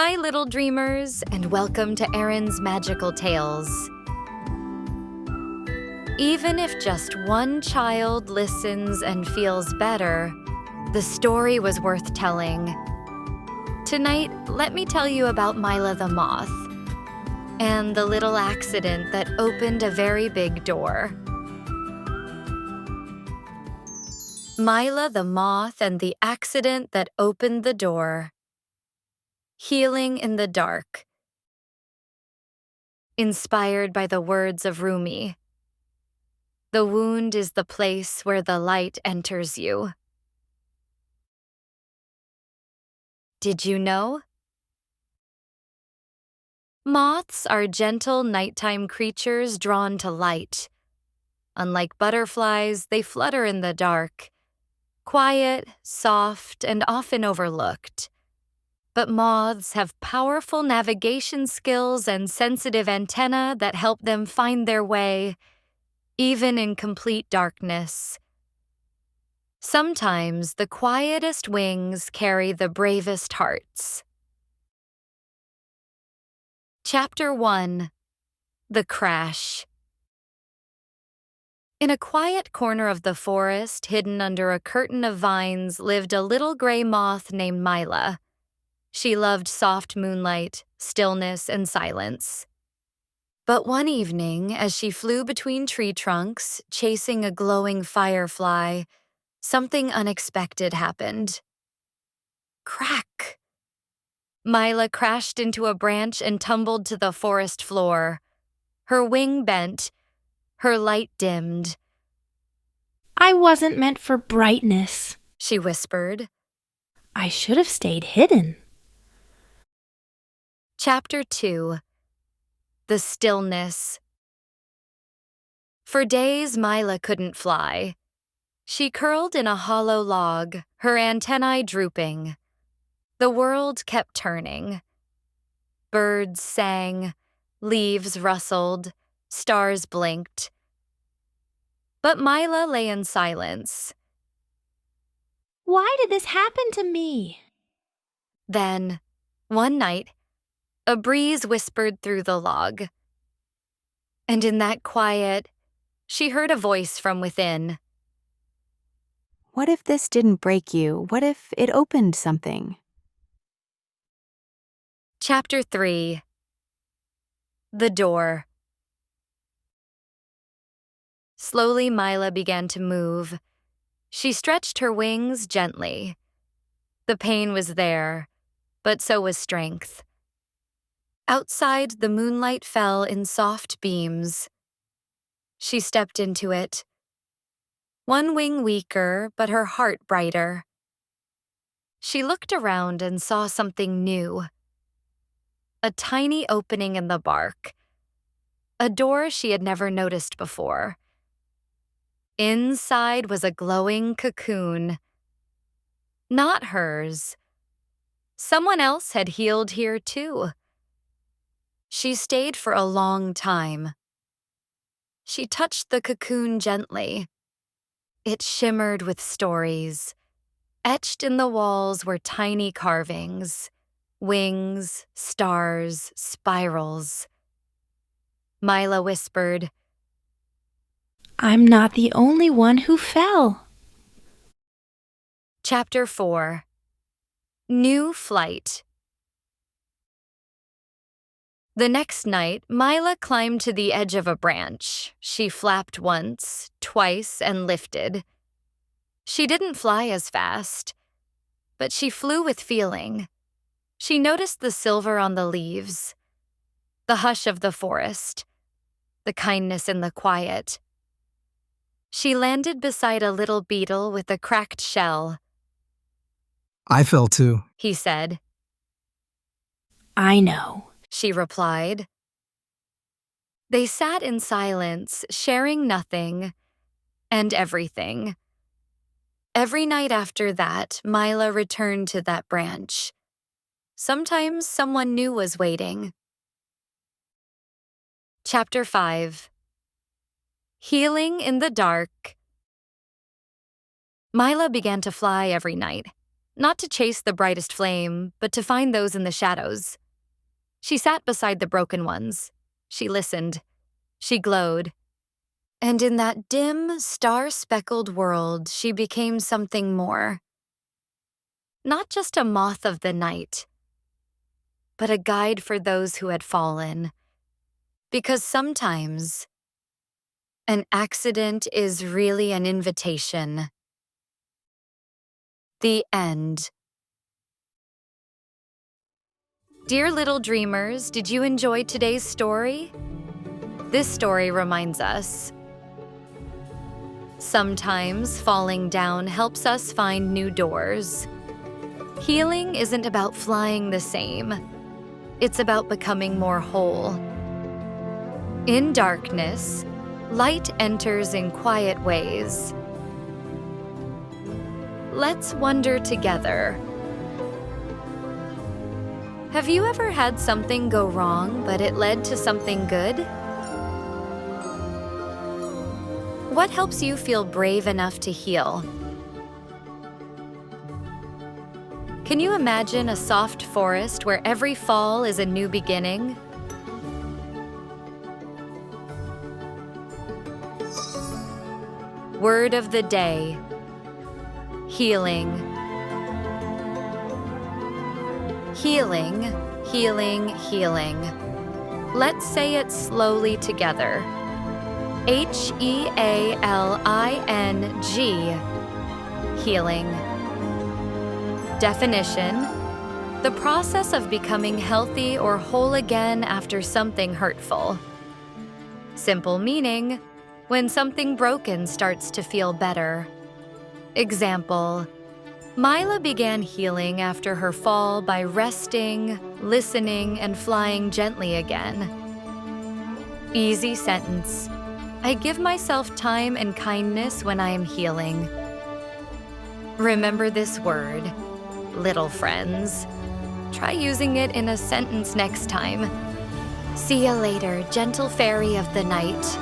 Hi, little dreamers, and welcome to Erin's Magical Tales. Even if just one child listens and feels better, the story was worth telling. Tonight, let me tell you about Myla the Moth and the little accident that opened a very big door. Myla the Moth and the accident that opened the door. Healing in the dark. Inspired by the words of Rumi. The wound is the place where the light enters you. Did you know? Moths are gentle nighttime creatures drawn to light. Unlike butterflies, they flutter in the dark, quiet, soft, and often overlooked. But moths have powerful navigation skills and sensitive antennae that help them find their way, even in complete darkness. Sometimes the quietest wings carry the bravest hearts. Chapter 1. The Crash. In a quiet corner of the forest, hidden under a curtain of vines, lived a little gray moth named Myla. She loved soft moonlight, stillness, and silence. But one evening, as she flew between tree trunks, chasing a glowing firefly, something unexpected happened. Crack! Myla crashed into a branch and tumbled to the forest floor. Her wing bent, her light dimmed. "I wasn't meant for brightness," she whispered. "I should have stayed hidden." Chapter 2. The Stillness. For days, Myla couldn't fly. She curled in a hollow log, her antennae drooping. The world kept turning. Birds sang, leaves rustled, stars blinked. But Myla lay in silence. "Why did this happen to me?" Then, one night, a breeze whispered through the log. And in that quiet, she heard a voice from within. What if this didn't break you? What if it opened something? Chapter 3. The Door. Slowly, Myla began to move. She stretched her wings gently. The pain was there, but so was strength. Outside, the moonlight fell in soft beams. She stepped into it. One wing weaker, but her heart brighter. She looked around and saw something new. A tiny opening in the bark. A door she had never noticed before. Inside was a glowing cocoon. Not hers. Someone else had healed here too. She stayed for a long time. She touched the cocoon gently. It shimmered with stories. Etched in the walls were tiny carvings, wings, stars, spirals. Myla whispered, "I'm not the only one who fell." Chapter 4. New Flight. The next night, Myla climbed to the edge of a branch. She flapped once, twice, and lifted. She didn't fly as fast, but she flew with feeling. She noticed the silver on the leaves, the hush of the forest, the kindness in the quiet. She landed beside a little beetle with a cracked shell. "I fell too," he said. "I know," she replied. They sat in silence, sharing nothing and everything. Every night after that, Myla returned to that branch. Sometimes someone new was waiting. Chapter 5. Healing in the Dark. Myla began to fly every night. Not to chase the brightest flame, but to find those in the shadows. She sat beside the broken ones. She listened. She glowed. And in that dim, star-speckled world, she became something more. Not just a moth of the night, but a guide for those who had fallen. Because sometimes, an accident is really an invitation. The end. Dear little dreamers, did you enjoy today's story? This story reminds us, sometimes falling down helps us find new doors. Healing isn't about flying the same. It's about becoming more whole. In darkness, light enters in quiet ways. Let's wonder together. Have you ever had something go wrong, but it led to something good? What helps you feel brave enough to heal? Can you imagine a soft forest where every fall is a new beginning? Word of the day: healing. Healing, healing, healing. Let's say it slowly together. Healing. Healing. Definition: the process of becoming healthy or whole again after something hurtful. Simple meaning: when something broken starts to feel better. Example: Myla began healing after her fall by resting, listening, and flying gently again. Easy sentence: I give myself time and kindness when I am healing. Remember this word, little friends. Try using it in a sentence next time. See ya later, gentle fairy of the night.